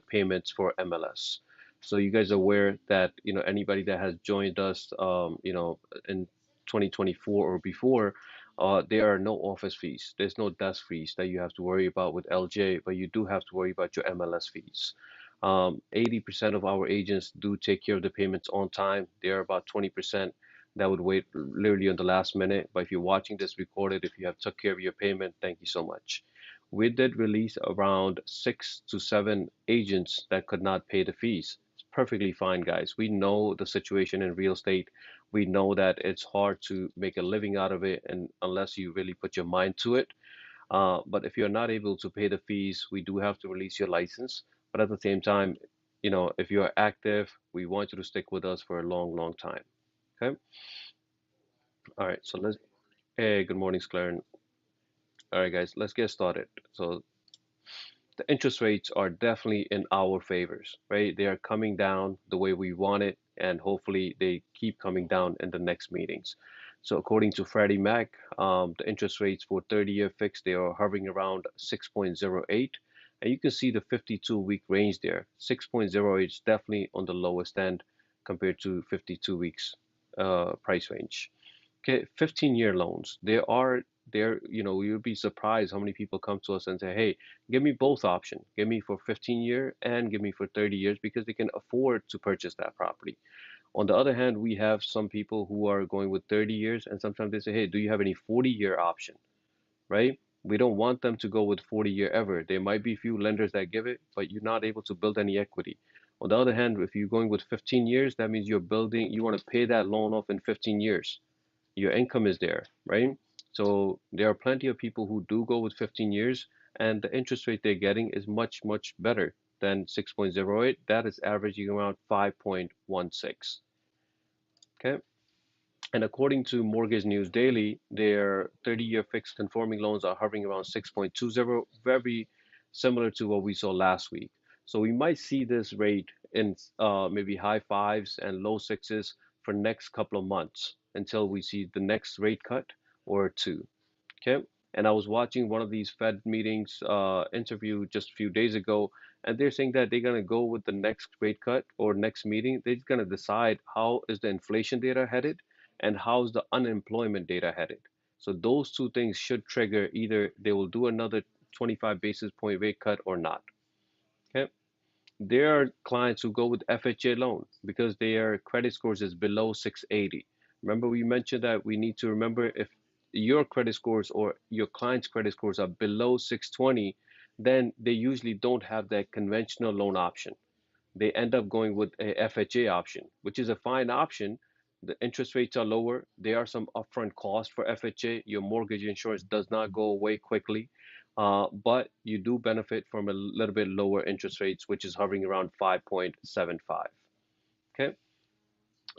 payments for MLS. So you guys are aware that, anybody that has joined us, in 2024 or before, there are no office fees. There's no desk fees that you have to worry about with LJ, but you do have to worry about your MLS fees. 80% of our agents do take care of the payments on time. There are about 20% that would wait literally on the last minute. But if you're watching this recorded, if you have took care of your payment, thank you so much. We did release around 6 to 7 agents that could not pay the fees. It's perfectly fine, guys. We know the situation in real estate. We know that it's hard to make a living out of it, and unless you really put your mind to it. But if you're not able to pay the fees, we do have to release your license. But at the same time, if you're active, we want you to stick with us for a long, long time. Okay. All right. So let's. Hey, good morning, Sclaren. All right, guys. Let's get started. So the interest rates are definitely in our favors, right? They are coming down the way we want it, and hopefully they keep coming down in the next meetings. So according to Freddie Mac, the interest rates for 30-year fixed, they are hovering around 6.08, and you can see the 52-week range there. 6.08 is definitely on the lowest end compared to 52 weeks price range. Okay, 15-year loans. There, you'll be surprised how many people come to us and say, "Hey, give me both options. Give me for 15-year and give me for 30 years," because they can afford to purchase that property. On the other hand, we have some people who are going with 30 years, and sometimes they say, "Hey, do you have any 40-year option?" Right? We don't want them to go with 40-year ever. There might be a few lenders that give it, but you're not able to build any equity. On the other hand, if you're going with 15 years, that means you want to pay that loan off in 15 years. Your income is there, right? So there are plenty of people who do go with 15 years, and the interest rate they're getting is much, much better than 6.08. That is averaging around 5.16. Okay. And according to Mortgage News Daily, their 30-year fixed conforming loans are hovering around 6.20, very similar to what we saw last week. So we might see this rate in maybe high fives and low sixes for next couple of months until we see the next rate cut or two. Okay. And I was watching one of these Fed meetings interview just a few days ago, and they're saying that they're going to go with the next rate cut or next meeting. They're going to decide how is the inflation data headed and how's the unemployment data headed. So those two things should trigger either they will do another 25 basis point rate cut or not. Okay. There are clients who go with FHA loan because their credit scores is below 680. Remember, we mentioned that we need to remember if your credit scores or your client's credit scores are below 620, then they usually don't have that conventional loan option. They end up going with a FHA option, which is a fine option. The interest rates are lower. There are some upfront costs for FHA. Your mortgage insurance does not go away quickly, but you do benefit from a little bit lower interest rates, which is hovering around 5.75. Okay.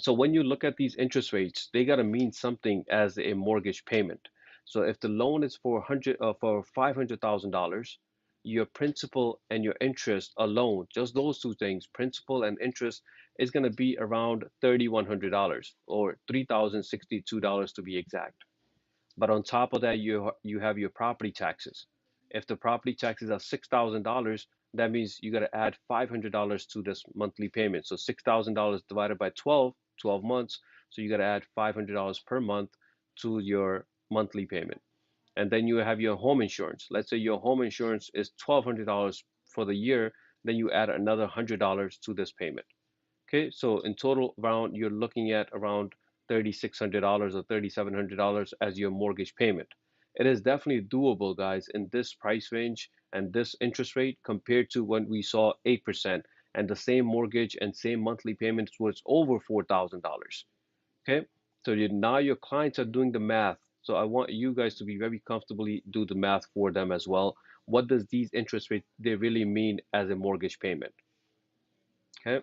So when you look at these interest rates, they got to mean something as a mortgage payment. So if the loan is for $500,000, your principal and your interest alone, just those two things, principal and interest, is going to be around $3,100 or $3,062 to be exact. But on top of that, you have your property taxes. If the property taxes are $6,000, that means you got to add $500 to this monthly payment. So $6,000 divided by 12 months. So you got to add $500 per month to your monthly payment. And then you have your home insurance. Let's say your home insurance is $1,200 for the year, then you add another $100 to this payment. Okay, so in total, around you're looking at around $3,600 or $3,700 as your mortgage payment. It is definitely doable, guys, in this price range and this interest rate compared to when we saw 8% and the same mortgage and same monthly payments was over $4,000. Okay, so now your clients are doing the math. So I want you guys to be very comfortably do the math for them as well. What does these interest rates they really mean as a mortgage payment? Okay.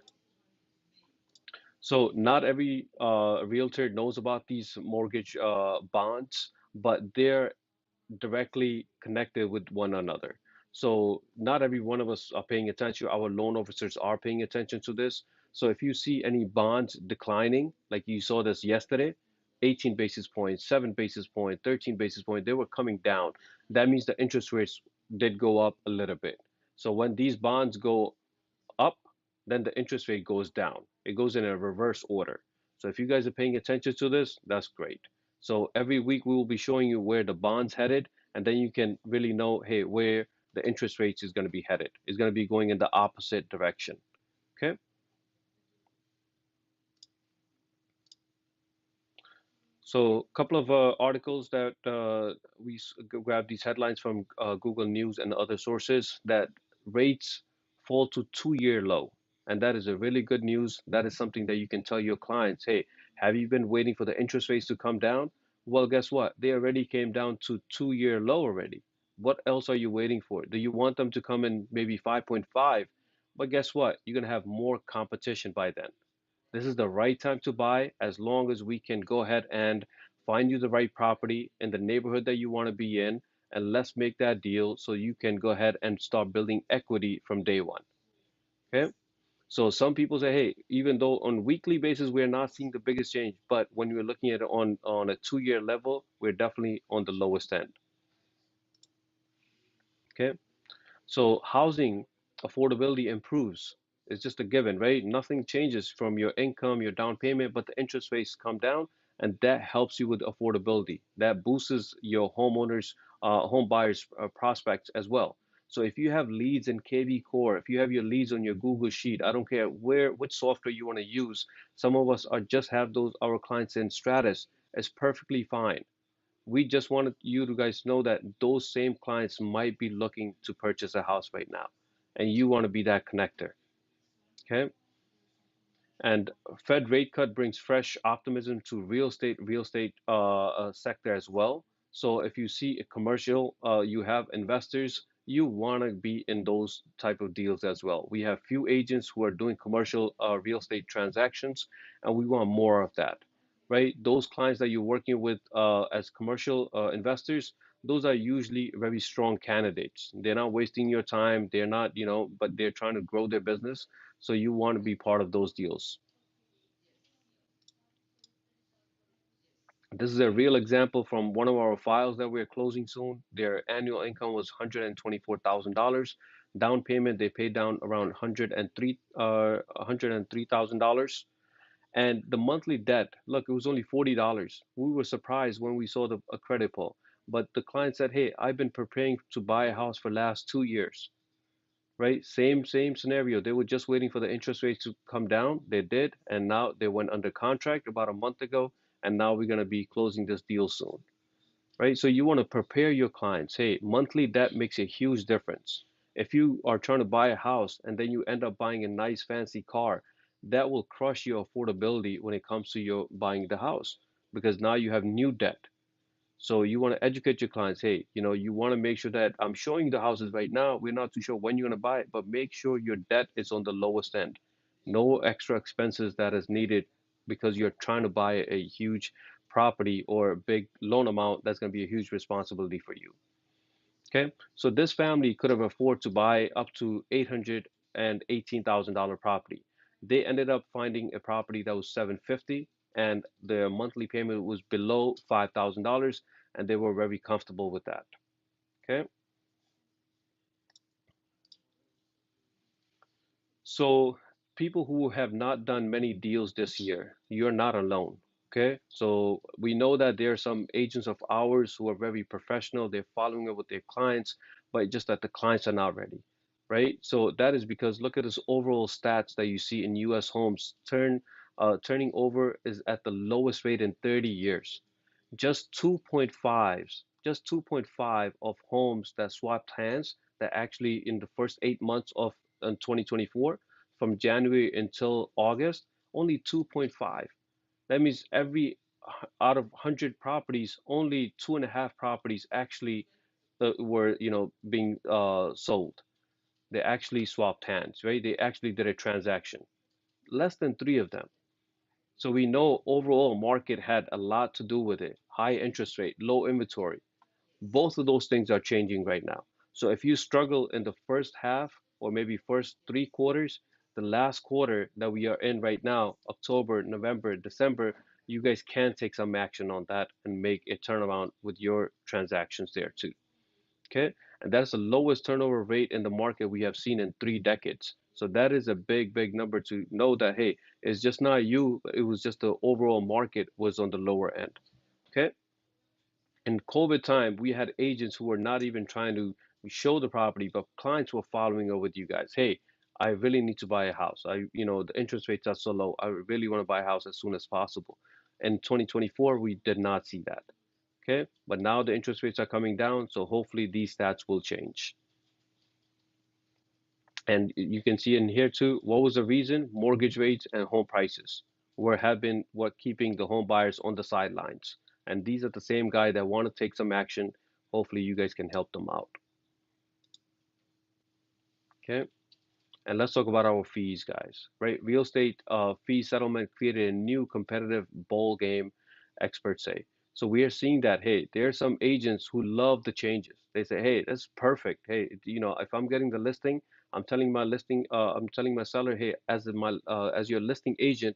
So not every realtor knows about these mortgage bonds, but they're directly connected with one another. So not every one of us are paying attention. Our loan officers are paying attention to this. So if you see any bonds declining, like you saw this yesterday, 18 basis points, 7 basis point, 13 basis point, they were coming down. That means the interest rates did go up a little bit. So when these bonds go up, then the interest rate goes down. It goes in a reverse order. So if you guys are paying attention to this, that's great. So every week we will be showing you where the bond's headed, and then you can really know, hey, where the interest rates is going to be headed. It's going to be going in the opposite direction. Okay. So a couple of articles that grabbed these headlines from Google News and other sources that rates fall to 2-year low. And that is a really good news. That is something that you can tell your clients, hey, have you been waiting for the interest rates to come down? Well, guess what? They already came down to 2-year low already. What else are you waiting for? Do you want them to come in maybe 5.5? But guess what? You're going to have more competition by then. This is the right time to buy as long as we can go ahead and find you the right property in the neighborhood that you want to be in, and let's make that deal so you can go ahead and start building equity from day one. Okay? So some people say, hey, even though on weekly basis we're not seeing the biggest change, but when we're looking at it on a 2-year level, we're definitely on the lowest end. Okay? So housing affordability improves. It's just a given, right? Nothing changes from your income, your down payment, but the interest rates come down, and that helps you with affordability. That boosts your homeowners, home buyers prospects as well. So if you have leads in KV Core, if you have your leads on your Google Sheet, I don't care which software you want to use. Some of us are just have those our clients in Stratus. It's perfectly fine. We just wanted you to guys know that those same clients might be looking to purchase a house right now, and you want to be that connector. Okay. And Fed rate cut brings fresh optimism to real estate sector as well. So if you see a commercial, you have investors, you want to be in those type of deals as well. We have few agents who are doing commercial real estate transactions, and we want more of that, right? Those clients that you're working with as commercial investors, those are usually very strong candidates. They're not wasting your time. They're not, but they're trying to grow their business. So you want to be part of those deals. This is a real example from one of our files that we're closing soon. Their annual income was $124,000. Down payment, they paid down around $103,000. And the monthly debt, look, it was only $40. We were surprised when we saw a credit pull. But the client said, hey, I've been preparing to buy a house for the last 2 years. Right? Same scenario. They were just waiting for the interest rates to come down. They did, and now they went under contract about a month ago, and now we're going to be closing this deal soon. Right? So you want to prepare your clients. Hey, monthly debt makes a huge difference. If you are trying to buy a house and then you end up buying a nice fancy car, that will crush your affordability when it comes to your buying the house because now you have new debt. So you want to educate your clients. Hey, you want to make sure that I'm showing you the houses right now. We're not too sure when you're going to buy it, but make sure your debt is on the lowest end. No extra expenses that is needed because you're trying to buy a huge property or a big loan amount that's going to be a huge responsibility for you. Okay, so this family could have afforded to buy up to $818,000 property. They ended up finding a property that was 750 and their monthly payment was below $5,000 and they were very comfortable with that. Okay, so people who have not done many deals this year, you're not alone. Okay, so we know that there are some agents of ours who are very professional. They're following up with their clients, but just that the clients are not ready, right? So that is because look at this overall stats that you see in U.S. homes turning over is at the lowest rate in 30 years. Just 2.5 of homes that swapped hands that actually in the first 8 months of 2024, from January until August, only 2.5. That means every out of 100 properties, only 2.5 properties actually were, being sold. They actually swapped hands, right? They actually did a transaction. Less than three of them. So we know overall market had a lot to do with it. High interest rate, low inventory. Both of those things are changing right now. So if you struggle in the first half or maybe first 3 quarters, the last quarter that we are in right now, October, November, December, you guys can take some action on that and make a turnaround with your transactions there too. Okay. And that's the lowest turnover rate in the market we have seen in 3 decades. So that is a big, big number to know that, hey, it's just not you, it was just the overall market was on the lower end. Okay. In COVID time, we had agents who were not even trying to show the property, but clients were following up with you guys. Hey, I really need to buy a house. The interest rates are so low. I really want to buy a house as soon as possible. In 2024, we did not see that. Okay. But now the interest rates are coming down, so hopefully these stats will change. And you can see in here too, what was the reason? Mortgage rates and home prices were have been what keeping the home buyers on the sidelines. And these are the same guy that want to take some action. Hopefully you guys can help them out. Okay. And let's talk about our fees, guys. Right? Real estate fee settlement created a new competitive ball game, experts say. So we are seeing that, hey, there are some agents who love the changes. They say, hey, that's perfect. Hey, if I'm getting the listing, I'm telling my seller, hey, as your listing agent,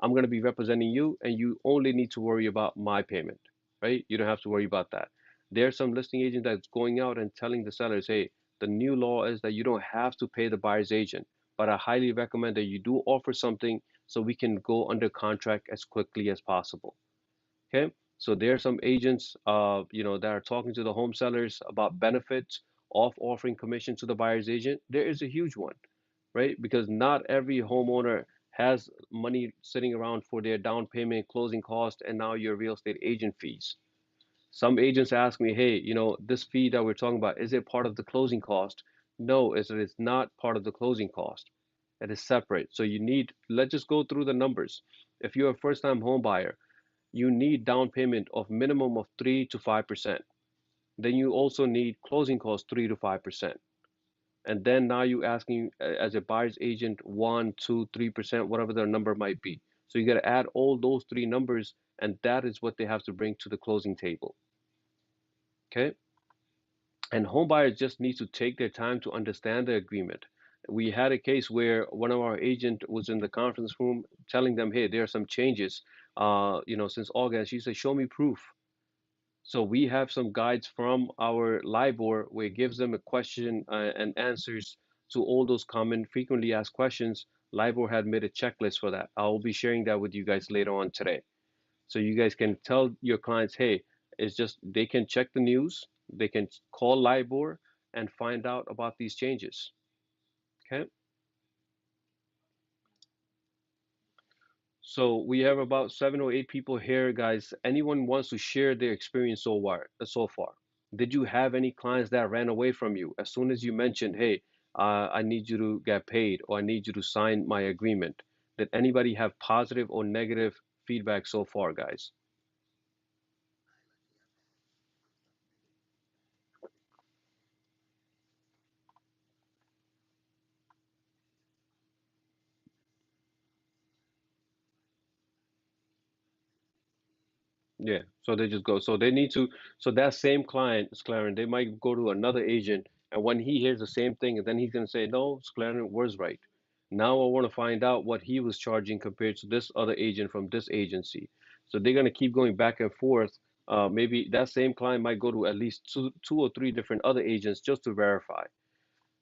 I'm going to be representing you, and you only need to worry about my payment, right? You don't have to worry about that. There's some listing agent that's going out and telling the sellers, hey, the new law is that you don't have to pay the buyer's agent, but I highly recommend that you do offer something so we can go under contract as quickly as possible. Okay, so there are some agents, that are talking to the home sellers about benefits of offering commission to the buyer's agent. There is a huge one, right? Because not every homeowner has money sitting around for their down payment, closing cost, and now your real estate agent fees. Some agents ask me, hey, this fee that we're talking about, is it part of the closing cost? No, it's not part of the closing cost. It is separate. So let's just go through the numbers. If you're a first-time home buyer, you need down payment of minimum of 3 to 5%. Then you also need closing costs 3 to 5%. And then now you asking as a buyer's agent 1, 2, 3%, whatever the number might be. So you got to add all those three numbers, and that is what they have to bring to the closing table. Okay. And home buyers just need to take their time to understand the agreement. We had a case where one of our agent was in the conference room telling them, "Hey, there are some changes, since August." She said, "Show me proof." So we have some guides from our LIBOR where it gives them a question and answers to all those common, frequently asked questions. LIBOR had made a checklist for that. I will be sharing that with you guys later on today. So you guys can tell your clients, hey, it's just they can check the news, they can call LIBOR and find out about these changes. Okay. So we have about 7 or 8 people here, guys. Anyone wants to share their experience so far? Did you have any clients that ran away from you as soon as you mentioned, hey, I need you to get paid or I need you to sign my agreement? Did anybody have positive or negative feedback so far, guys? Yeah, so they just go. So they need to. So that same client, Sclaren, they might go to another agent, and when he hears the same thing, and then he's gonna say, "No, Sclaren was right. Now I want to find out what he was charging compared to this other agent from this agency." So they're gonna keep going back and forth. Maybe that same client might go to at least two or three different other agents just to verify,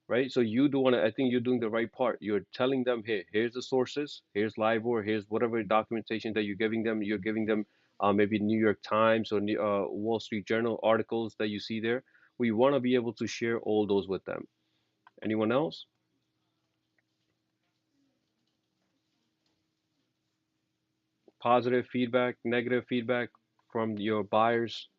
right? So you do want to, I think you're doing the right part. You're telling them, hey, here's the sources, here's LIBOR, here's whatever documentation that you're giving them. You're giving them maybe New York Times or Wall Street Journal articles that you see there. We want to be able to share all those with them. Anyone else? Positive feedback, negative feedback from your buyers?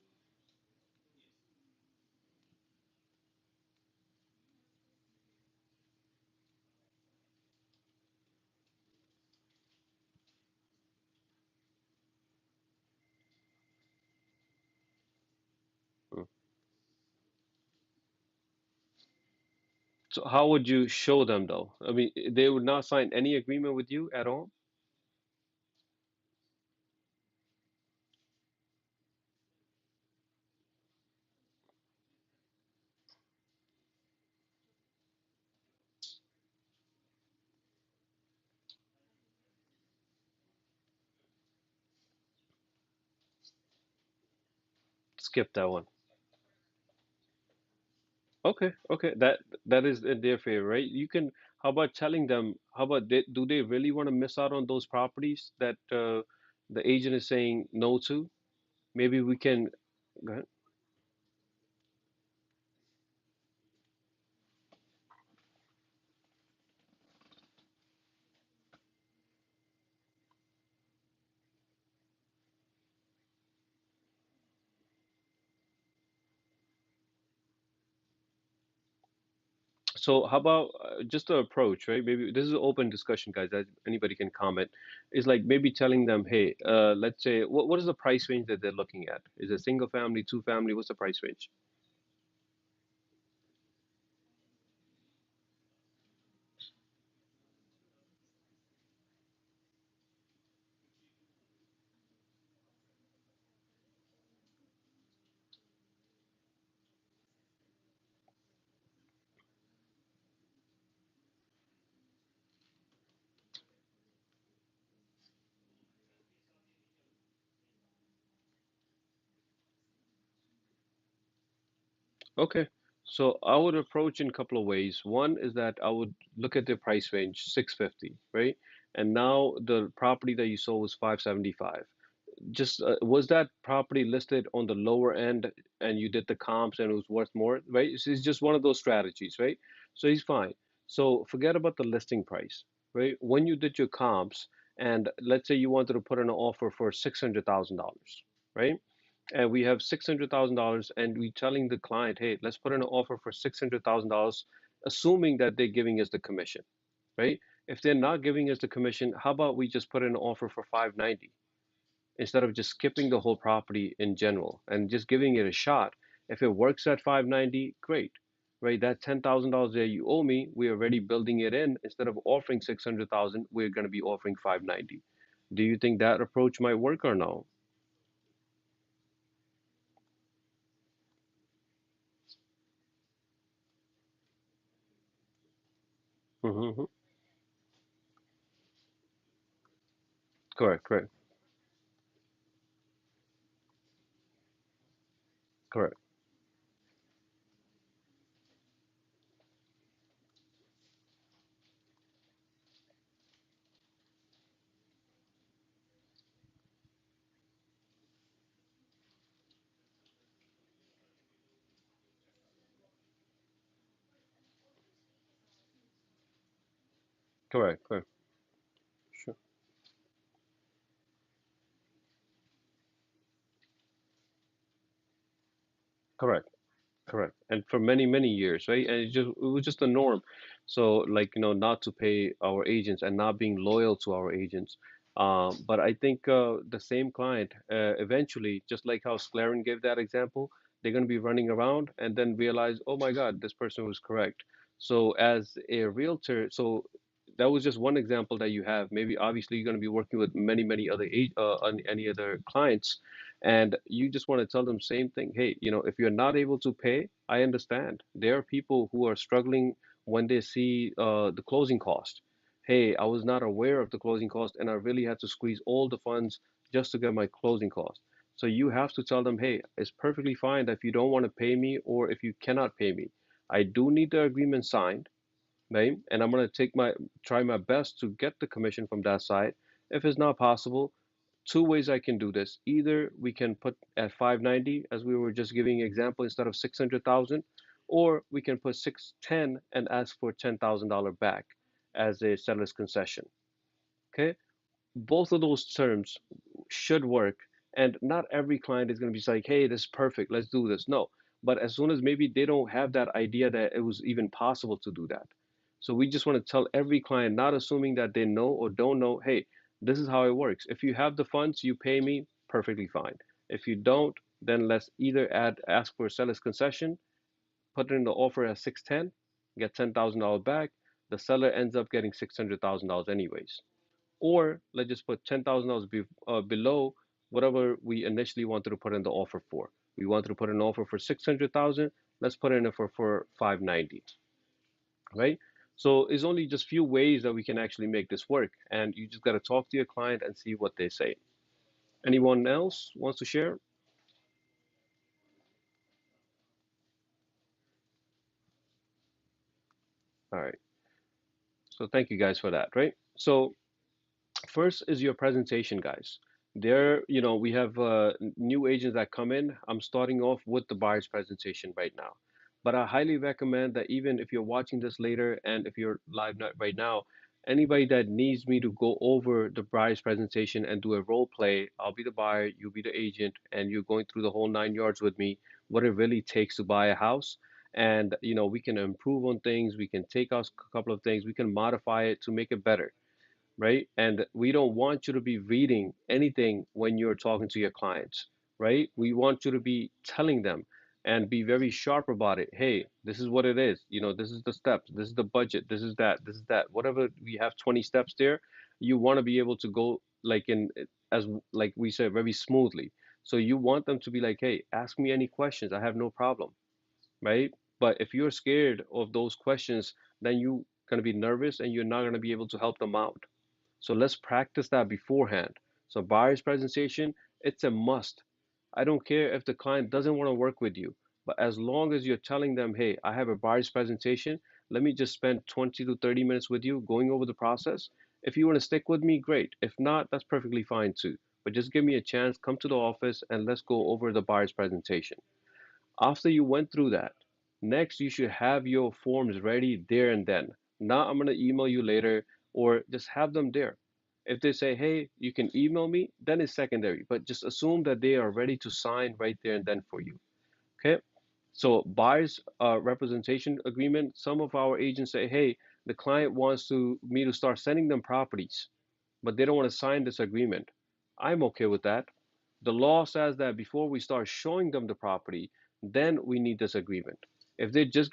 Mm. So how would you show them though? I mean, they would not sign any agreement with you at all? Skip that one. Okay, okay. That is in their favor, right? You can. how about telling them, how about do they really want to miss out on those properties that the agent is saying no to? Maybe we can, go ahead. So how about just the approach, right? Maybe this is an open discussion, guys, that anybody can comment. Is like maybe telling them, hey, let's say, what is the price range that they're looking at? Is it single family, two family? What's the price range? Okay. So I would approach in a couple of ways. One is that I would look at the price range, 650, right? And now the property that you sold was 575. Just was that property listed on the lower end and you did the comps and it was worth more, right? It's just one of those strategies, right? So he's fine. So forget about the listing price, right? When you did your comps and let's say you wanted to put in an offer for $600,000, right? And we have $600,000 and we telling the client, hey, let's put in an offer for $600,000, assuming that they're giving us the commission, right? If they're not giving us the commission, how about we just put in an offer for 590 instead of just skipping the whole property in general and just giving it a shot? If it works at 590, great, right? That $10,000 that you owe me, we're already building it in. Instead of offering 600,000, we're going to be offering 590. Do you think that approach might work or no? Mm-hmm. Correct, correct, correct, correct, correct. Sure. Correct. Correct. And for many, many years, right? And it was just the norm. So like, not to pay our agents and not being loyal to our agents. But I think the same client eventually, just like how Sclaren gave that example, they're going to be running around and then realize, oh my God, this person was correct. So as a realtor, so that was just one example that you have. Maybe obviously you're going to be working with many, many other any other clients, and you just want to tell them same thing. Hey, if you're not able to pay, I understand. There are people who are struggling when they see the closing cost. Hey, I was not aware of the closing cost, and I really had to squeeze all the funds just to get my closing cost. So you have to tell them, hey, it's perfectly fine that if you don't want to pay me or if you cannot pay me, I do need the agreement signed, right? And I'm gonna try my best to get the commission from that side. If it's not possible, two ways I can do this. Either we can put at 590, as we were just giving example, instead of 600,000, or we can put 610 and ask for $10,000 back as a seller's concession. Okay, both of those terms should work. And not every client is going to be like, hey, this is perfect, let's do this. No. But as soon as maybe they don't have that idea that it was even possible to do that. So we just want to tell every client, not assuming that they know or don't know, hey, this is how it works. If you have the funds, you pay me perfectly fine. If you don't, then let's either ask for a seller's concession, put in the offer at 610, get $10,000 back. The seller ends up getting $600,000 anyways. Or let's just put $10,000 below whatever we initially wanted to put in the offer for. We wanted to put an offer for 600,000. Let's put in it for 590, right? So it's only just few ways that we can actually make this work, and you just got to talk to your client and see what they say. Anyone else wants to share? All right. So thank you guys for that, right? So first is your presentation, guys. There, we have new agents that come in. I'm starting off with the buyer's presentation right now. But I highly recommend that even if you're watching this later and if you're live right now, anybody that needs me to go over the buyer's presentation and do a role play, I'll be the buyer, you'll be the agent, and you're going through the whole 9 yards with me, what it really takes to buy a house. And, we can improve on things, we can take out a couple of things, we can modify it to make it better, right? And we don't want you to be reading anything when you're talking to your clients, right? We want you to be telling them and be very sharp about it. Hey, this is what it is. This is the steps, this is the budget, this is that. Whatever we have 20 steps there, you want to be able to go like in as like we said, very smoothly. So you want them to be like, hey, ask me any questions. I have no problem, right? But if you're scared of those questions, then you're going to be nervous and you're not going to be able to help them out. So let's practice that beforehand. So buyer's presentation, it's a must. I don't care if the client doesn't want to work with you, but as long as you're telling them, hey, I have a buyer's presentation, let me just spend 20 to 30 minutes with you going over the process. If you want to stick with me, great. If not, that's perfectly fine too. But just give me a chance, come to the office, and let's go over the buyer's presentation. After you went through that, next you should have your forms ready there and then. Not I'm going to email you later, or just have them there. If they say, hey, you can email me, then it's secondary. But just assume that they are ready to sign right there and then for you. Okay? So buyer's representation agreement, some of our agents say, hey, the client wants me to start sending them properties, but they don't want to sign this agreement. I'm okay with that. The law says that before we start showing them the property, then we need this agreement. If they're just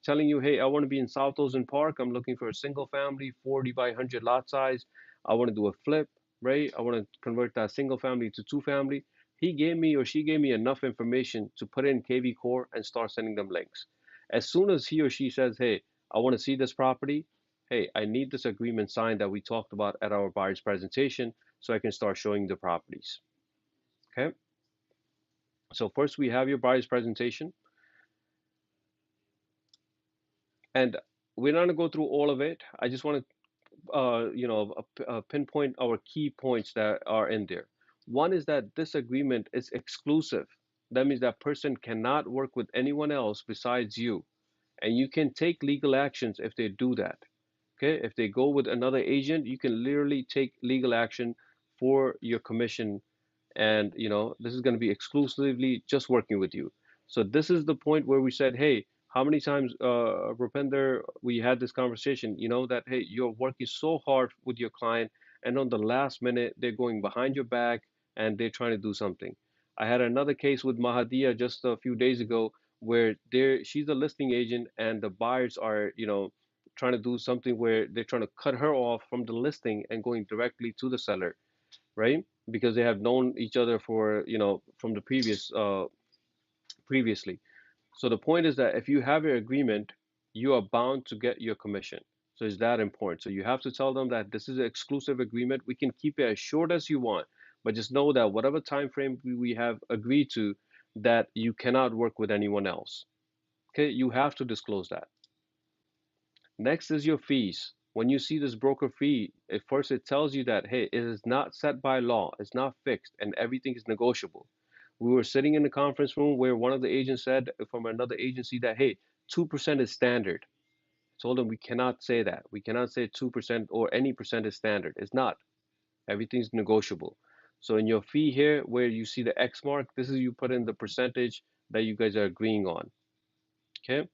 telling you, hey, I want to be in South Ocean Park, I'm looking for a single family, 40 by 100 lot size, I want to do a flip, right? I want to convert that single family to two family. He gave me or she gave me enough information to put in KV Core and start sending them links. As soon as he or she says, hey, I want to see this property, hey, I need this agreement signed that we talked about at our buyer's presentation so I can start showing the properties. Okay. So first we have your buyer's presentation, and we're not gonna go through all of it. I just want to, pinpoint our key points that are in there. One is that this agreement is exclusive. That means that person cannot work with anyone else besides you, and you can take legal actions if they do that. Okay, if they go with another agent, you can literally take legal action for your commission, and this is going to be exclusively just working with you. So this is the point where we said, hey, how many times, Rupinder, we had this conversation, that hey, you're working so hard with your client, and on the last minute they're going behind your back and they're trying to do something. I had another case with Mahadia just a few days ago where she's a listing agent and the buyers are trying to do something where they're trying to cut her off from the listing and going directly to the seller, right? Because they have known each other for, from the previously. So the point is that if you have your agreement, you are bound to get your commission. So it's that important. So you have to tell them that this is an exclusive agreement. We can keep it as short as you want, but just know that whatever time frame we have agreed to, that you cannot work with anyone else. Okay, you have to disclose that. Next is your fees. When you see this broker fee, at first it tells you that, hey, it is not set by law, it's not fixed, and everything is negotiable. We were sitting in the conference room where one of the agents said from another agency that, hey, 2% is standard. I told them we cannot say that. We cannot say 2% or any percent is standard. It's not. Everything's negotiable. So in your fee here, where you see the X mark, this is you put in the percentage that you guys are agreeing on. Okay?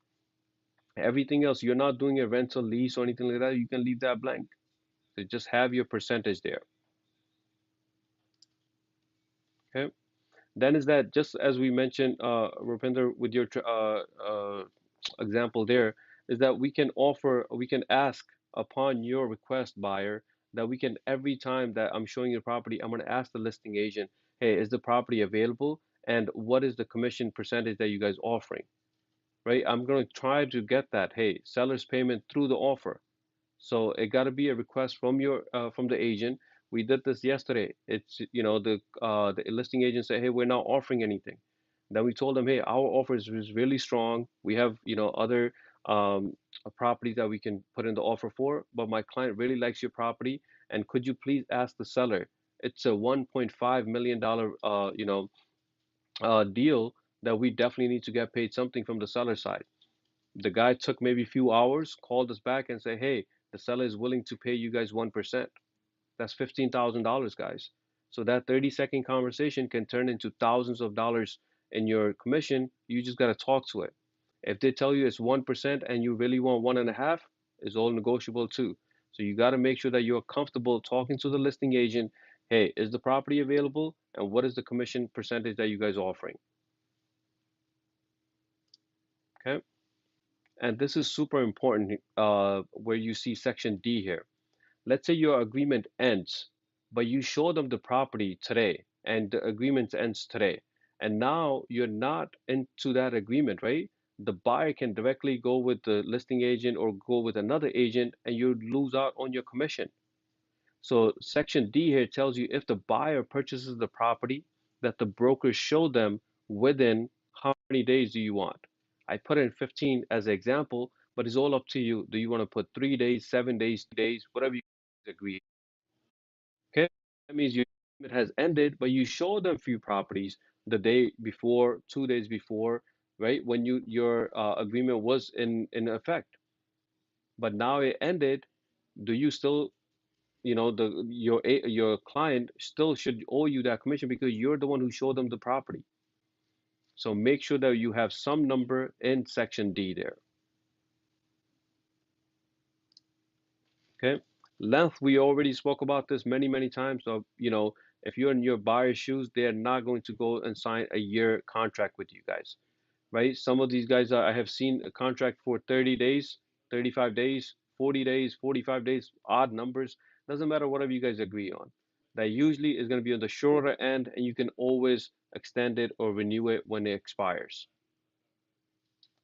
Everything else, you're not doing a rental lease or anything like that, you can leave that blank. So just have your percentage there. Okay. Then is that just as we mentioned, Rupinder, with your example there, is that we can ask upon your request, buyer, that we can every time that I'm showing you the property, I'm going to ask the listing agent, hey, is the property available? And what is the commission percentage that you guys offering? Right? I'm going to try to get that, hey, seller's payment through the offer. So it got to be a request from from the agent. We did this yesterday. It's the listing agent said, hey, we're not offering anything. Then we told them, hey, our offer is really strong. We have other um, a property that we can put in the offer for, but my client really likes your property, and could you please ask the seller? It's a $1.5 million deal that we definitely need to get paid something from the seller side. The guy took maybe a few hours, called us back and said, hey, the seller is willing to pay you guys 1%. That's $15,000, guys. So that 30-second conversation can turn into thousands of dollars in your commission. You just got to talk to it. If they tell you it's 1% and you really want 1.5, it's all negotiable too. So you got to make sure that you're comfortable talking to the listing agent. Hey, is the property available? And what is the commission percentage that you guys are offering? Okay. And this is super important where you see section D here. Let's say your agreement ends, but you show them the property today and the agreement ends today. And now you're not into that agreement, right? The buyer can directly go with the listing agent or go with another agent and you lose out on your commission. So section D here tells you if the buyer purchases the property, that the broker show them within how many days do you want. I put in 15 as an example, but it's all up to you. Do you want to put 3 days, 7 days, 2 days, whatever you agree? Okay, that means your agreement has ended, but you show them few properties the day before, 2 days before, right? When your agreement was in effect, but now it ended. Do you still, your client still should owe you that commission because you're the one who showed them the property. So make sure that you have some number in section D there. Okay. Length, we already spoke about this many, many times. So, if you're in your buyer's shoes, they're not going to go and sign a year contract with you guys, right? Some of these guys, I have seen a contract for 30 days, 35 days, 40 days, 45 days, odd numbers. Doesn't matter whatever you guys agree on. That usually is going to be on the shorter end, and you can always extend it or renew it when it expires.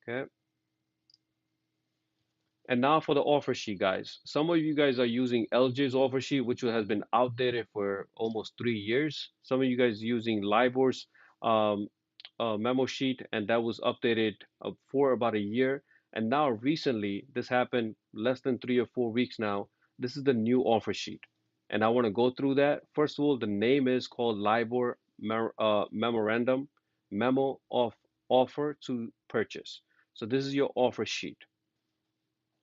Okay. And now for the offer sheet, guys. Some of you guys are using LJ's offer sheet, which has been outdated for almost 3 years. Some of you guys using LIBOR's um, memo sheet, and that was updated for about a year. And now recently, this happened less than 3 or 4 weeks now. This is the new offer sheet. And I want to go through that. First of all, the name is called LIBOR Memorandum, Memo of Offer to Purchase. So this is your offer sheet.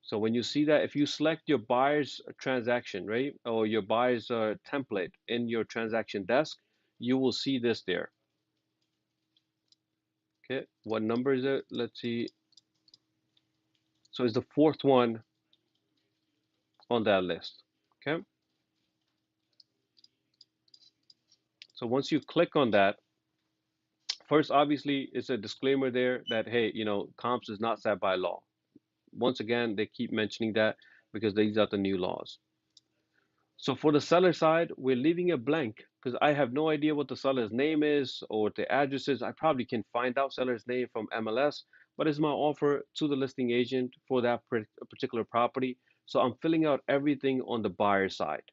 So when you see that, if you select your buyer's transaction, right, or your buyer's template in your transaction desk, you will see this there. Okay, what number is it? Let's see. So it's the fourth one on that list. Okay, so once you click on that, first, obviously, it's a disclaimer there that, hey, comps is not set by law. Once again, they keep mentioning that because these are the new laws. So for the seller side, we're leaving it blank because I have no idea what the seller's name is or the address is. I probably can find out seller's name from MLS, but it's my offer to the listing agent for that particular property. So I'm filling out everything on the buyer side.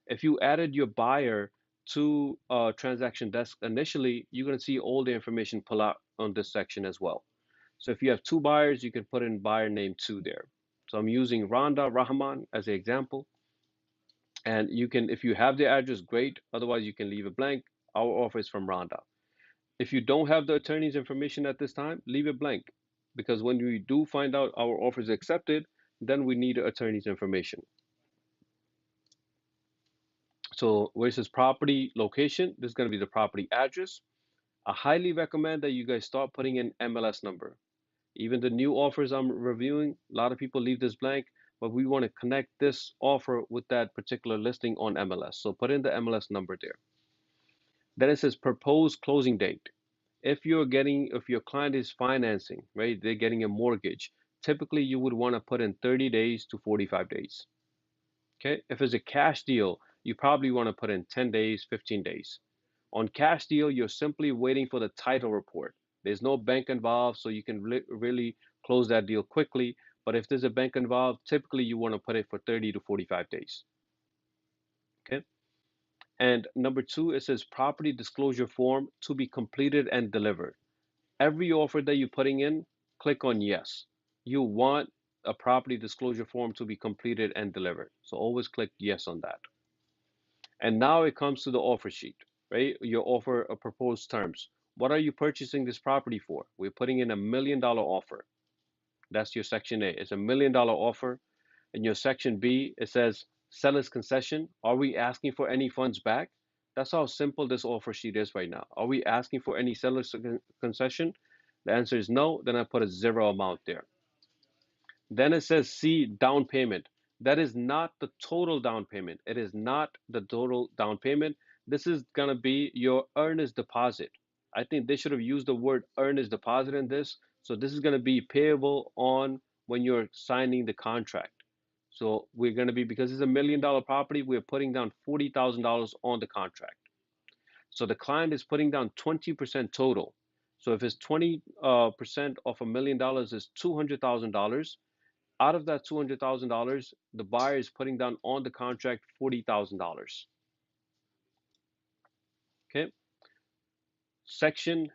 If you added your buyer to transaction desk initially, you're going to see all the information pull out on this section as well. So if you have two buyers, you can put in buyer name two there. So I'm using Randa Rahman as an example. And you can, if you have the address, great. Otherwise, you can leave it blank. Our offer is from Rhonda. If you don't have the attorney's information at this time, leave it blank. Because when we do find out our offer is accepted, then we need the attorney's information. So where it says property location, this is going to be the property address. I highly recommend that you guys start putting in MLS number. Even the new offers I'm reviewing, a lot of people leave this blank, but we want to connect this offer with that particular listing on MLS. So put in the MLS number there. Then it says proposed closing date. If your client is financing, right, they're getting a mortgage, typically you would want to put in 30 days to 45 days. Okay. If it's a cash deal, you probably want to put in 10 days, 15 days. On cash deal, you're simply waiting for the title report. There's no bank involved, so you can really close that deal quickly. But if there's a bank involved, typically you want to put it for 30 to 45 days. Okay. And number two, it says property disclosure form to be completed and delivered. Every offer that you're putting in, click on yes. You want a property disclosure form to be completed and delivered. So always click yes on that. And now it comes to the offer sheet, right? Your offer of proposed terms. What are you purchasing this property for? We're putting in $1 million offer. That's your section A. It's $1 million offer. In your section B, it says seller's concession. Are we asking for any funds back? That's how simple this offer sheet is right now. Are we asking for any seller's concession? The answer is no. Then I put a zero amount there. Then it says C, down payment. That is not the total down payment. It is not the total down payment. This is going to be your earnest deposit. I think they should have used the word earnest deposit in this. So this is going to be payable on when you're signing the contract. So we're going to be, because it's $1 million property, we're putting down $40,000 on the contract. So the client is putting down 20% total. So if it's 20% of $1 million is $200,000, out of that $200,000, the buyer is putting down on the contract $40,000. Okay. Section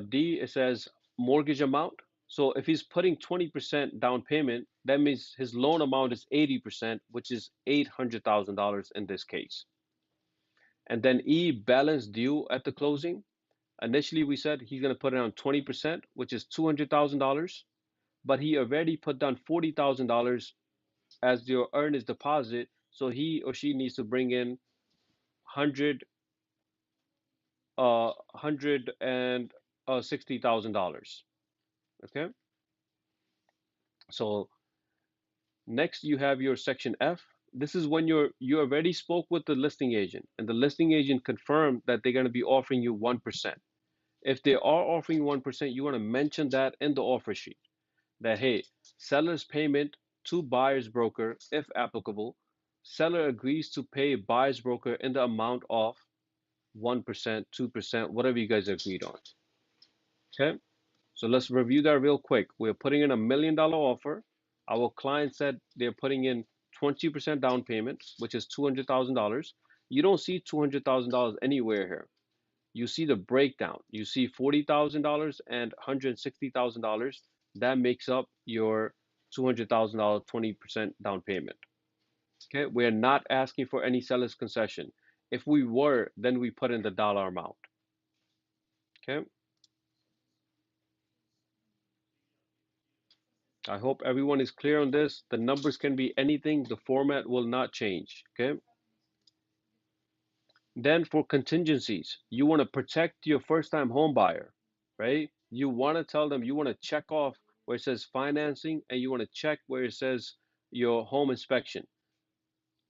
D, it says mortgage amount. So if he's putting 20% down payment, that means his loan amount is 80%, which is $800,000 in this case. And then E, balance due at the closing. Initially, we said he's going to put down 20%, which is $200,000, but he already put down $40,000 as your earnest deposit, so he or she needs to bring in $160,000. Okay, so next you have your section F. This is when you already spoke with the listing agent, and the listing agent confirmed that they're going to be offering you 1%. If they are offering you 1%, you want to mention that in the offer sheet. That hey, seller's payment to buyer's broker, if applicable, seller agrees to pay buyer's broker in the amount of 1%, 2%, whatever you guys agreed on. Okay, so let's review that real quick. We're putting in $1 million offer. Our client said they're putting in 20% down payment, which is $200,000. You don't see $200,000 anywhere here. You see the breakdown. You see $40,000 and $160,000. That makes up your $200,000, 20% down payment. Okay, we're not asking for any seller's concession. If we were, then we put in the dollar amount. Okay, I hope everyone is clear on this. The numbers can be anything, the format will not change. Okay, then for contingencies, you want to protect your first time home buyer, right? You want to tell them, you want to check off where it says financing, and you want to check where it says your home inspection.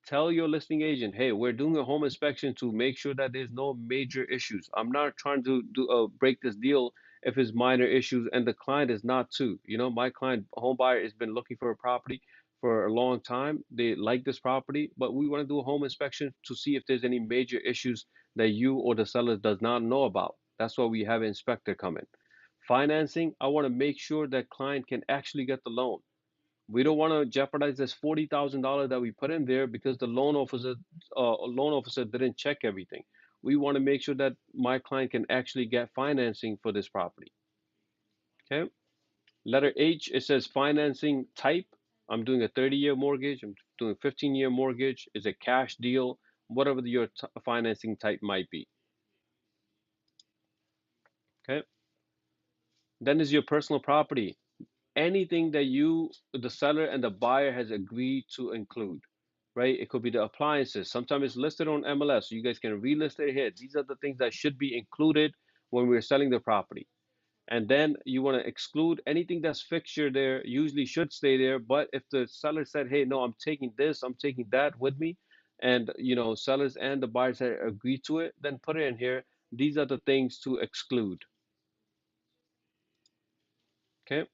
Tell your listing agent, hey, we're doing a home inspection to make sure that there's no major issues. I'm not trying to break this deal if it's minor issues, and the client is not too. You know, my client home buyer has been looking for a property for a long time. They like this property, but we want to do a home inspection to see if there's any major issues that you or the seller does not know about. That's why we have an inspector come in. Financing, I want to make sure that client can actually get the loan. We don't want to jeopardize this $40,000 that we put in there because the loan officer didn't check everything. We want to make sure that my client can actually get financing for this property. Okay. Letter H, it says financing type. I'm doing a 30-year mortgage. I'm doing a 15-year mortgage. Is a cash deal, whatever your financing type might be. Okay. Then is your personal property. Anything that you, the seller and the buyer has agreed to include, right? It could be the appliances. Sometimes it's listed on MLS, so you guys can relist it here. These are the things that should be included when we're selling the property. And then you want to exclude anything that's fixture there, usually should stay there. But if the seller said, hey, no, I'm taking this, I'm taking that with me, and sellers and the buyers have agreed to it, then put it in here. These are the things to exclude. Okay.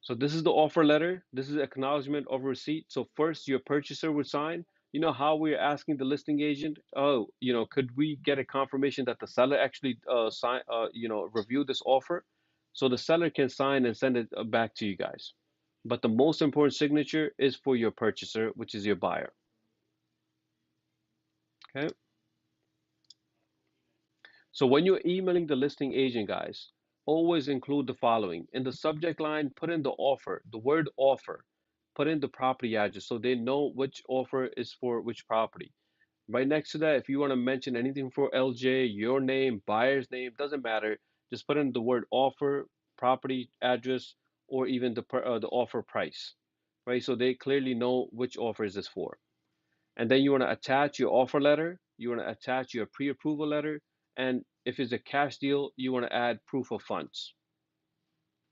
So this is the offer letter. This is acknowledgement of receipt. So first your purchaser would sign. You know how we're asking the listing agent, oh, could we get a confirmation that the seller actually reviewed this offer? So the seller can sign and send it back to you guys. But the most important signature is for your purchaser, which is your buyer. Okay. So when you're emailing the listing agent, guys, always include the following. In the subject line, put in the offer, the word offer, put in the property address so they know which offer is for which property. Right next to that, if you want to mention anything for LJ, your name, buyer's name, doesn't matter. Just put in the word offer, property address, or even the offer price, right? So they clearly know which offer is this for. And then you want to attach your offer letter, you want to attach your pre-approval letter, and if it's a cash deal, you want to add proof of funds.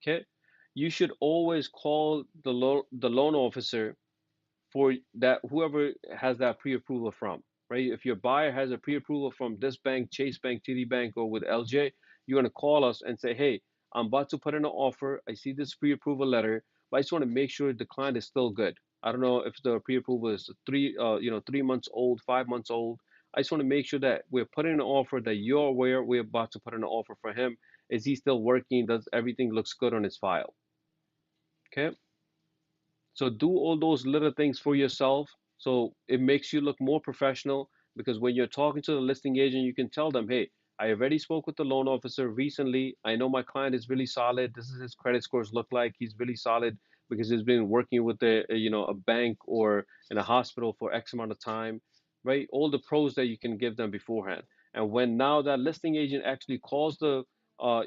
Okay? You should always call the loan officer for that, whoever has that pre-approval from, right? If your buyer has a pre-approval from this bank, Chase Bank, TD Bank, or with LJ, you want to call us and say, hey, I'm about to put in an offer. I see this pre-approval letter, but I just want to make sure the client is still good. I don't know if the pre-approval is 3 months old, 5 months old. I just want to make sure that we're putting an offer that you're aware we're about to put in an offer for him. Is he still working? Does everything looks good on his file? Okay. So do all those little things for yourself so it makes you look more professional because when you're talking to the listing agent, you can tell them, hey, I already spoke with the loan officer recently. I know my client is really solid. This is his credit scores look like. He's really solid because he's been working with a bank or in a hospital for X amount of time, right? All the pros that you can give them beforehand. And when now that listing agent actually calls the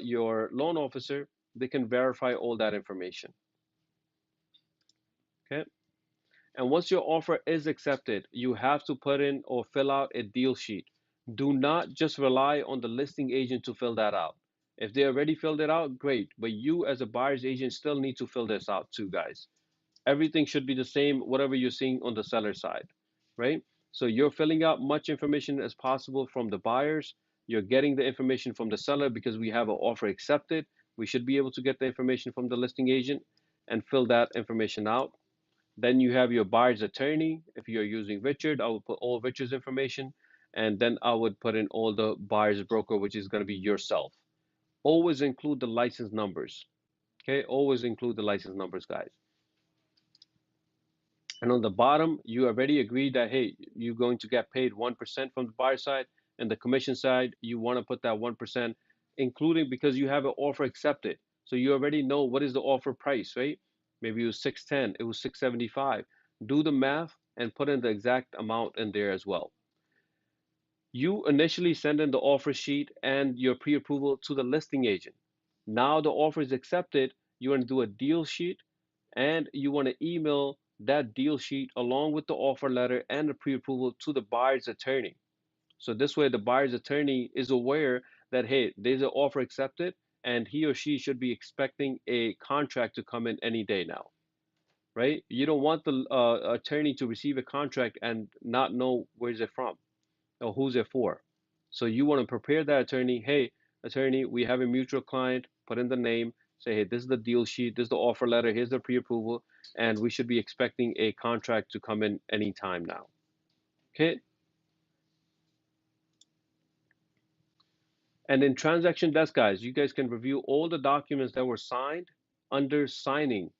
your loan officer, they can verify all that information. Okay. And once your offer is accepted, you have to put in or fill out a deal sheet. Do not just rely on the listing agent to fill that out. If they already filled it out, great. But you, as a buyer's agent, still need to fill this out too, guys. Everything should be the same, whatever you're seeing on the seller side, right? So you're filling out much information as possible from the buyers. You're getting the information from the seller because we have an offer accepted. We should be able to get the information from the listing agent and fill that information out. Then you have your buyer's attorney. If you're using Richard, I would put all Richard's information. And then I would put in all the buyer's broker, which is going to be yourself. Always include the license numbers. Okay, always include the license numbers, guys. And on the bottom, you already agreed that, hey, you're going to get paid 1% from the buyer side. And the commission side, you want to put that 1%, including because you have an offer accepted. So you already know what is the offer price, right? Maybe it was 610, it was 675. Do the math and put in the exact amount in there as well. You initially send in the offer sheet and your pre-approval to the listing agent. Now the offer is accepted, you want to do a deal sheet and you want to email that deal sheet along with the offer letter and the pre-approval to the buyer's attorney. So this way the buyer's attorney is aware that, hey, there's an offer accepted and he or she should be expecting a contract to come in any day now, right? You don't want the attorney to receive a contract and not know where's it from or who's it for. So you want to prepare that attorney. Hey, attorney, we have a mutual client. Put in the name. Say, hey, this is the deal sheet. This is the offer letter. Here's the pre-approval, and we should be expecting a contract to come in anytime now. Okay. And in transaction desk, guys, you guys can review all the documents that were signed under signing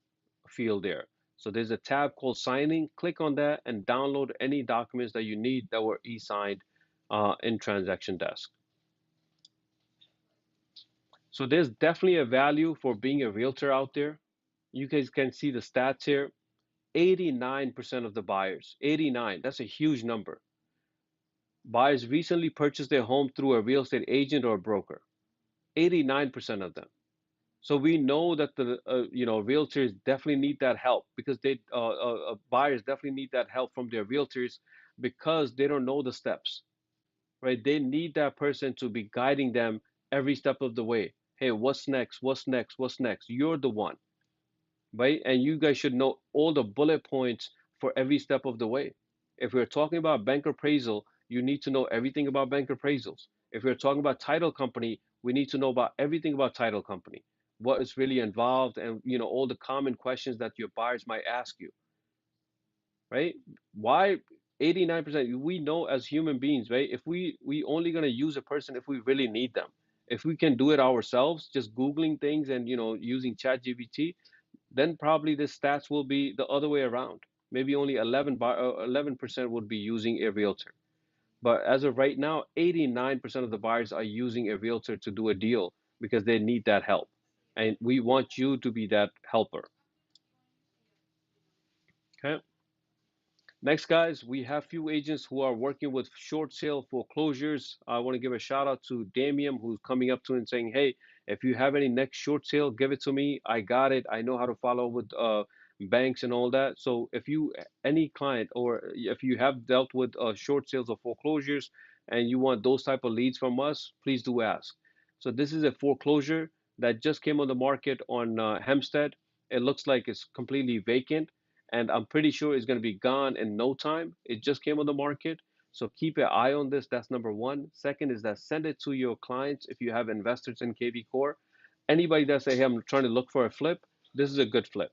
field there. So there's a tab called signing. Click on that and download any documents that you need that were e-signed in transaction desk. So there's definitely a value for being a realtor out there. You guys can see the stats here. 89% of the buyers, 89, that's a huge number. Buyers recently purchased their home through a real estate agent or a broker. 89% of them. So we know that the realtors definitely need that help because buyers definitely need that help from their realtors because they don't know the steps, right? They need that person to be guiding them every step of the way. Hey, what's next? What's next? What's next? You're the one, right? And you guys should know all the bullet points for every step of the way. If we're talking about bank appraisal, you need to know everything about bank appraisals. If we're talking about title company, we need to know about everything about title company, what is really involved, and all the common questions that your buyers might ask you, right? Why 89%? We know as human beings, right? If we only gonna use a person if we really need them. If we can do it ourselves, just Googling things and using ChatGPT, then probably the stats will be the other way around. Maybe only 11% would be using a realtor. But as of right now, 89% of the buyers are using a realtor to do a deal because they need that help. And we want you to be that helper. Okay. Next, guys, we have few agents who are working with short sale foreclosures. I want to give a shout out to Damian, who's coming up to and saying, "Hey, if you have any next short sale, give it to me. I got it. I know how to follow with banks and all that." So, if you any client or if you have dealt with short sales or foreclosures and you want those type of leads from us, please do ask. So, this is a foreclosure that just came on the market on Hempstead. It looks like it's completely vacant, and I'm pretty sure it's going to be gone in no time. It just came on the market. So keep an eye on this. That's number one. Second is that send it to your clients if you have investors in KV Core. Anybody that say, hey, I'm trying to look for a flip, this is a good flip.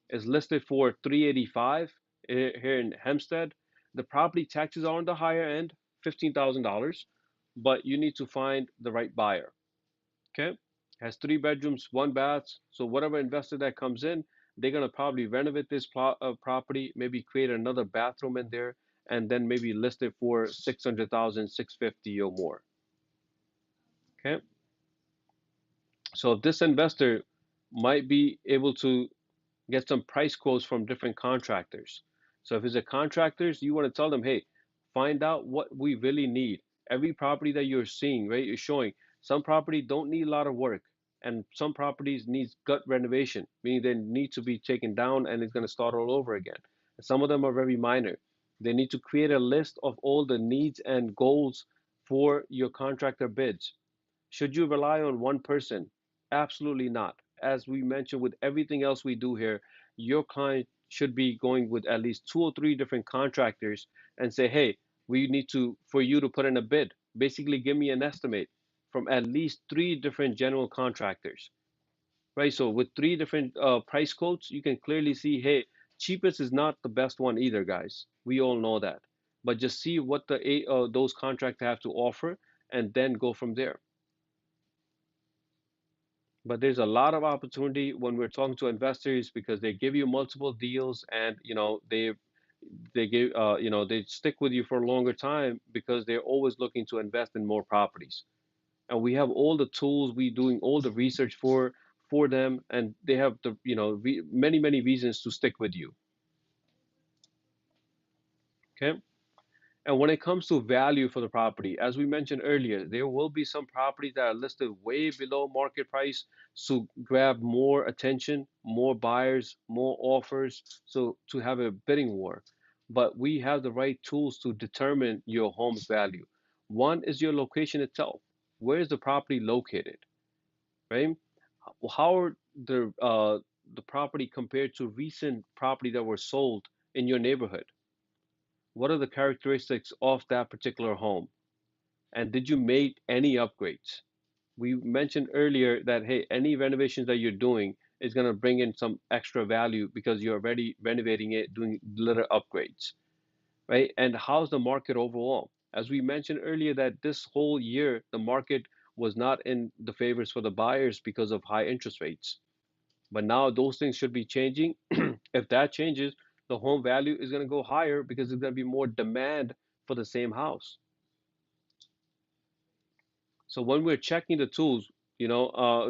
It's listed for 385 here in Hempstead. The property taxes are on the higher end, $15,000, but you need to find the right buyer. Okay, has 3 bedrooms, 1 bath. So whatever investor that comes in, they're gonna probably renovate this property, maybe create another bathroom in there, and then maybe list it for 600,000, 650 or more. Okay, so this investor might be able to get some price quotes from different contractors. So if it's a contractors, you want to tell them, hey, find out what we really need. Every property that you're seeing, right, you're showing some property don't need a lot of work, and some properties needs gut renovation, meaning they need to be taken down and it's going to start all over again. Some of them are very minor. They need to create a list of all the needs and goals for your contractor bids. Should you rely on one person? Absolutely not. As we mentioned with everything else we do here, your client should be going with at least 2 or 3 different contractors and say, hey, we need to, for you to put in a bid. Basically, give me an estimate from at least 3 different general contractors, right? So with 3 different price quotes, you can clearly see, hey, cheapest is not the best one either, guys. We all know that. But just see what those contractors have to offer and then go from there. But there's a lot of opportunity when we're talking to investors because they give you multiple deals, and they give they stick with you for a longer time because they're always looking to invest in more properties. And we have all the tools, we doing all the research for them, and they have the many reasons to stick with you. Okay. And when it comes to value for the property, as we mentioned earlier, there will be some properties that are listed way below market price to grab more attention, more buyers, more offers, so to have a bidding war. But we have the right tools to determine your home's value. One is your location itself. Where is the property located, right? How are the property compared to recent property that were sold in your neighborhood? What are the characteristics of that particular home? And did you make any upgrades? We mentioned earlier that, hey, any renovations that you're doing is going to bring in some extra value because you're already renovating it, doing little upgrades, right? And how's the market overall? As we mentioned earlier, that this whole year, the market was not in the favors for the buyers because of high interest rates. But now those things should be changing. If that changes, the home value is going to go higher because there's going to be more demand for the same house. So when we're checking the tools,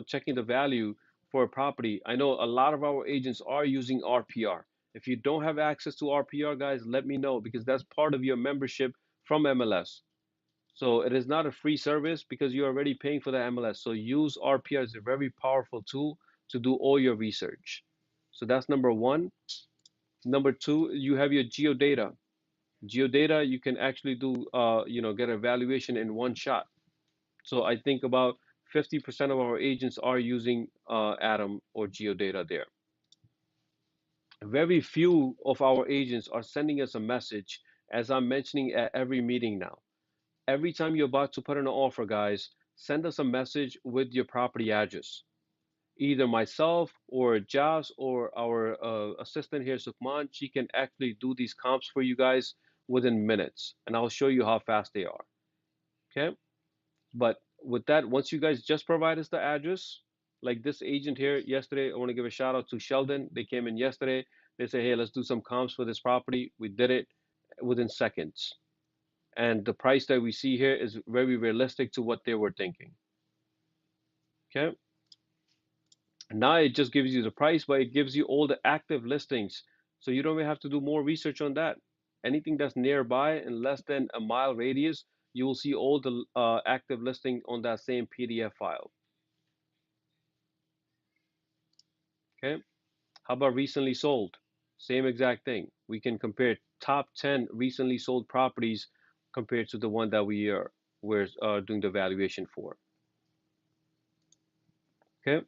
checking the value for a property, I know a lot of our agents are using RPR. If you don't have access to RPR, guys, let me know because that's part of your membership from MLS. So it is not a free service because you're already paying for the MLS. So use RPR as a very powerful tool to do all your research. So that's number one. Number two, you have your geodata. Geodata, you can actually do, get a valuation in one shot. So I think about 50% of our agents are using Atom or Geodata there. Very few of our agents are sending us a message, as I'm mentioning at every meeting now. Every time you're about to put in an offer, guys, send us a message with your property address. Either myself or Jas or our assistant here, Sukman, she can actually do these comps for you guys within minutes, and I'll show you how fast they are. Okay? But with that, once you guys just provide us the address, like this agent here yesterday, I want to give a shout out to Sheldon. They came in yesterday. They say, hey, let's do some comps for this property. We did it within seconds. And the price that we see here is very realistic to what they were thinking. Okay. Now it just gives you the price, but it gives you all the active listings. So you don't even have to do more research on that. Anything that's nearby in less than a mile radius, you will see all the active listing on that same PDF file. Okay. How about recently sold? Same exact thing. We can compare top 10 recently sold properties compared to the one that we're doing the valuation for. Okay.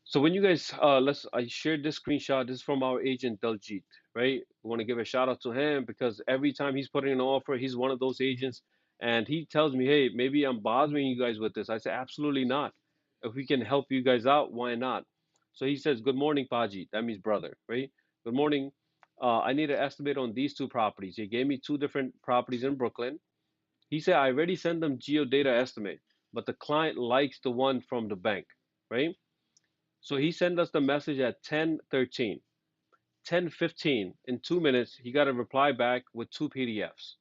So when you guys I shared this screenshot. This is from our agent Daljit, right? We want to give a shout out to him because every time he's putting an offer, he's one of those agents, and he tells me, "Hey, maybe I'm bothering you guys with this." I say, "Absolutely not. If we can help you guys out, why not?" So he says, "Good morning, Paji." That means brother, right? Good morning. I need an estimate on these two properties. He gave me two different properties in Brooklyn. He said, "I already sent them geodata estimate, but the client likes the one from the bank, right?" So he sent us the message at 10:13. 10:15, in 2 minutes, he got a reply back with two PDFs.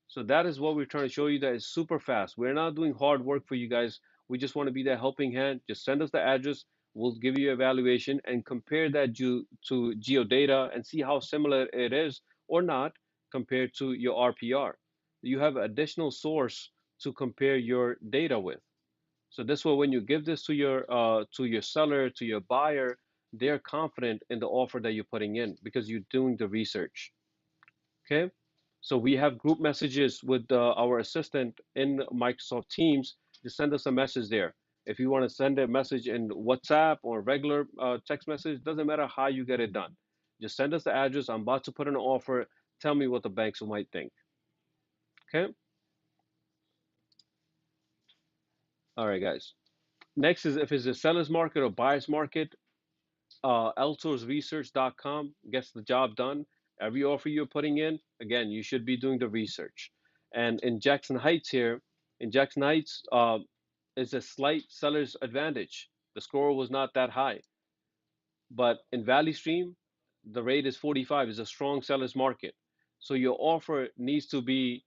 So that is what we're trying to show you, that is super fast. We're not doing hard work for you guys. We just want to be that helping hand. Just send us the address. We'll give you evaluation and compare that to geodata and see how similar it is or not compared to your RPR. You have additional source to compare your data with. So this way, when you give this to your seller, to your buyer, they're confident in the offer that you're putting in because you're doing the research. Okay. So we have group messages with our assistant in Microsoft Teams. Just send us a message there. If you want to send a message in WhatsApp or regular text message, doesn't matter how you get it done. Just send us the address. I'm about to put in an offer. Tell me what the banks might think. Okay. All right, guys. Next is if it's a seller's market or buyer's market, LTOSresearch.com gets the job done. Every offer you're putting in, again, you should be doing the research. And in Jackson Heights here, in Jackson Heights, is a slight seller's advantage. The score was not that high. But in Valley Stream, the rate is 45, is a strong seller's market. So your offer needs to be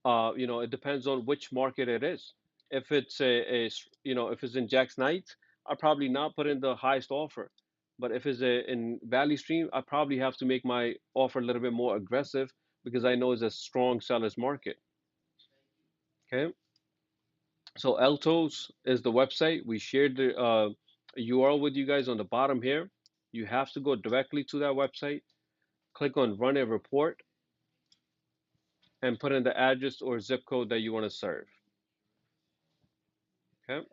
it depends on which market it is. If it's if it's in Jack's Knight, I probably not put in the highest offer. But if it's in Valley Stream, I probably have to make my offer a little bit more aggressive because I know it's a strong seller's market. Okay. So Eltos is the website. We shared the URL with you guys on the bottom here. You have to go directly to that website, click on run a report, and put in the address or zip code that you want to serve. Okay.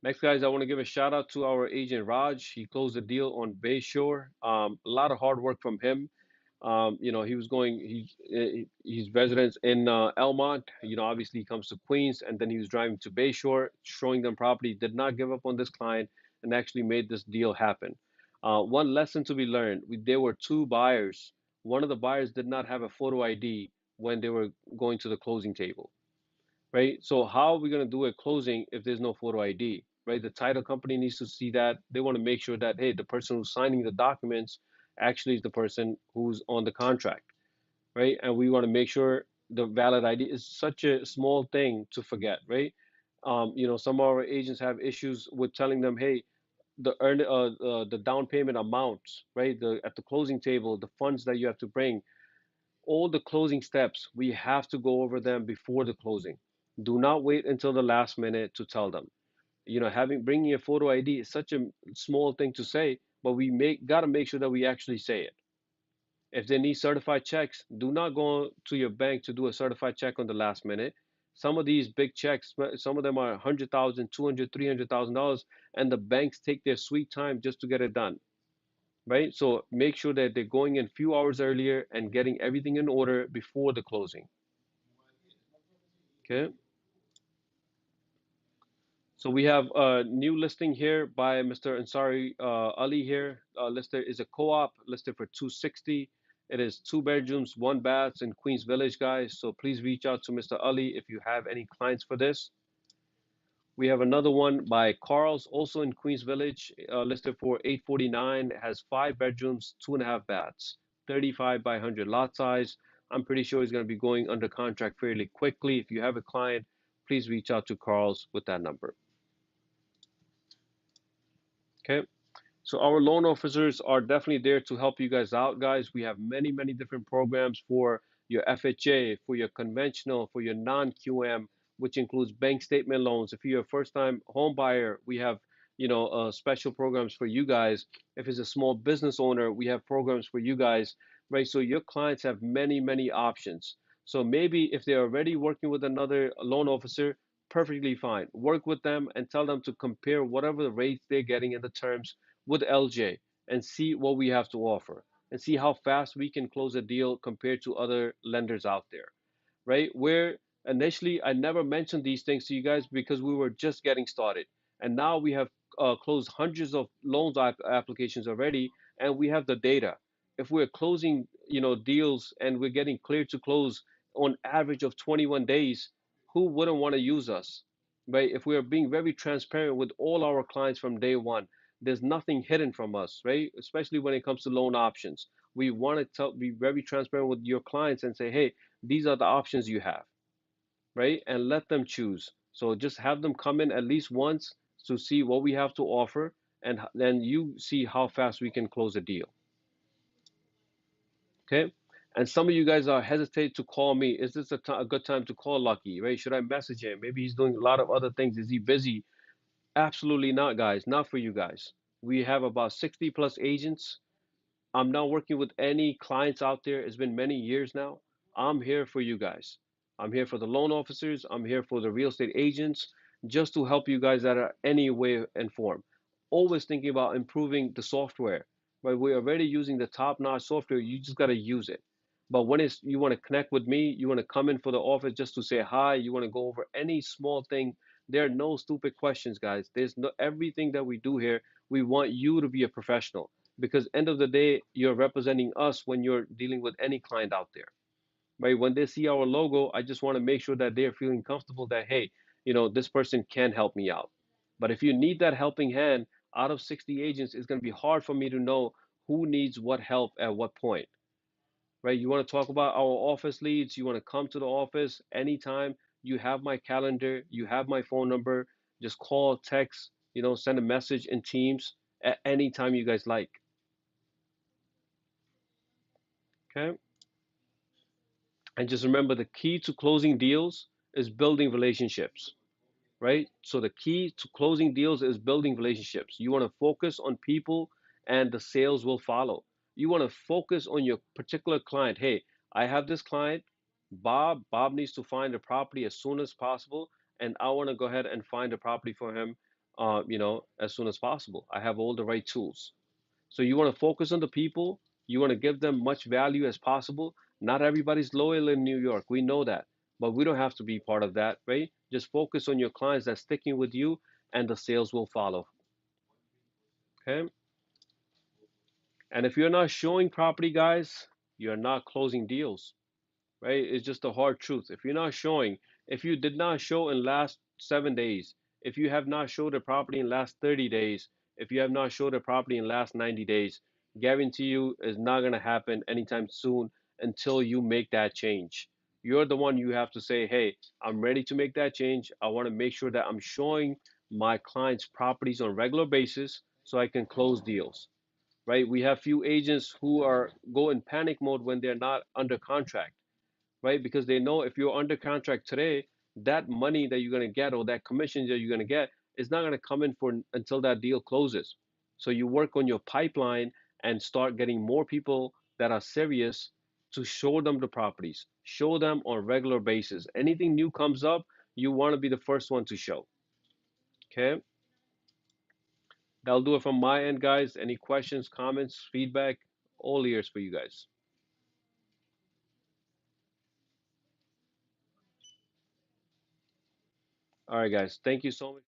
Next, guys, I want to give a shout out to our agent Raj. He closed the deal on Bayshore. A lot of hard work from him. He was going. He's residence in Elmont. Obviously he comes to Queens, and then he was driving to Bayshore, showing them property. Did not give up on this client, and actually made this deal happen. One lesson to be learned: there were two buyers. One of the buyers did not have a photo ID when they were going to the closing table, right? So how are we going to do a closing if there's no photo ID, right? The title company needs to see that. They want to make sure that, hey, the person who's signing the documents actually is the person who's on the contract, right? And we want to make sure the valid ID is such a small thing to forget, right? Some of our agents have issues with telling them, hey, the down payment amounts, right? The at the closing table, the funds that you have to bring, all the closing steps, we have to go over them before the closing. Do not wait until the last minute to tell them. Having bringing a photo ID is such a small thing to say, but we make gotta make sure that we actually say it. If they need certified checks, do not go to your bank to do a certified check on the last minute. Some of these big checks, some of them are 100,000, 200, $300,000, and the banks take their sweet time just to get it done, right? So make sure that they're going in a few hours earlier and getting everything in order before the closing. Okay. So we have a new listing here by Mr. Ansari Ali here. Listed is a co-op listed for 260. It is two bedrooms, one bath in Queens Village, guys. So please reach out to Mr. Ali if you have any clients for this. We have another one by Carl's, also in Queens Village, listed for 849. It has five bedrooms, two and a half baths, 35 by 100 lot size. I'm pretty sure it's going to be going under contract fairly quickly. If you have a client, please reach out to Carl's with that number. Okay. So our loan officers are definitely there to help you guys out, guys. We have many, many different programs for your FHA, for your conventional, for your non-QM, which includes bank statement loans. If you're a first-time home buyer, we have, special programs for you guys. If it's a small business owner, we have programs for you guys, right? So your clients have many, many options. So maybe if they're already working with another loan officer, perfectly fine. Work with them and tell them to compare whatever the rates they're getting in the terms with LJ and see what we have to offer and see how fast we can close a deal compared to other lenders out there, right? Where initially I never mentioned these things to you guys because we were just getting started. And now we have closed hundreds of loans applications already, and we have the data. If we're closing, deals and we're getting clear to close on average of 21 days, who wouldn't want to use us, right? If we are being very transparent with all our clients from day one, there's nothing hidden from us, right? Especially when it comes to loan options. We want to be very transparent with your clients and say, hey, these are the options you have, right? And let them choose. So just have them come in at least once to see what we have to offer, and then you see how fast we can close a deal. Okay. And some of you guys are hesitate to call me. Is this a good time to call Lucky, right? Should I message him? Maybe he's doing a lot of other things. Is he busy? Absolutely not, guys. Not for you guys. We have about 60 plus agents. I'm not working with any clients out there. It's been many years now. I'm here for you guys. I'm here for the loan officers. I'm here for the real estate agents, just to help you guys that are any way informed. Always thinking about improving the software. Right? We're already using the top-notch software. You just got to use it. But when it's you want to connect with me, you want to come in for the office just to say hi, you want to go over any small thing. There are no stupid questions, guys. There's no everything that we do here. We want you to be a professional because end of the day you're representing us when you're dealing with any client out there, right? When they see our logo, I just want to make sure that they're feeling comfortable that hey, this person can help me out. But if you need that helping hand, out of 60 agents, it's going to be hard for me to know who needs what help at what point, right? You want to talk about our office leads, you want to come to the office anytime. You have my calendar, you have my phone number. Just call, text, send a message in Teams at any time you guys like. Okay. And just remember the key to closing deals is building relationships, right? So the key to closing deals is building relationships. You want to focus on people and the sales will follow. You want to focus on your particular client. Hey, I have this client, Bob. Bob needs to find a property as soon as possible, and I want to go ahead and find a property for him, as soon as possible. I have all the right tools. So you want to focus on the people. You want to give them much value as possible. Not everybody's loyal in New York. We know that. But we don't have to be part of that, right? Just focus on your clients that's sticking with you and the sales will follow. Okay? And if you're not showing property, guys, you're not closing deals, right? It's just the hard truth. If you're not showing, if you did not show in last 7 days, if you have not showed a property in last 30 days, if you have not showed a property in last 90 days, guarantee you is not going to happen anytime soon until you make that change. You're the one you have to say, hey, I'm ready to make that change. I want to make sure that I'm showing my clients properties on a regular basis so I can close deals, right? We have few agents who are go in panic mode when they're not under contract, right? Because they know if you're under contract today, that money that you're going to get or that commission that you're going to get is not going to come in for until that deal closes. So you work on your pipeline and start getting more people that are serious to show them the properties, show them on a regular basis. Anything new comes up, you want to be the first one to show. Okay, that'll do it from my end, guys. Any questions, comments, feedback? All ears for you guys. All right, guys. Thank you so much.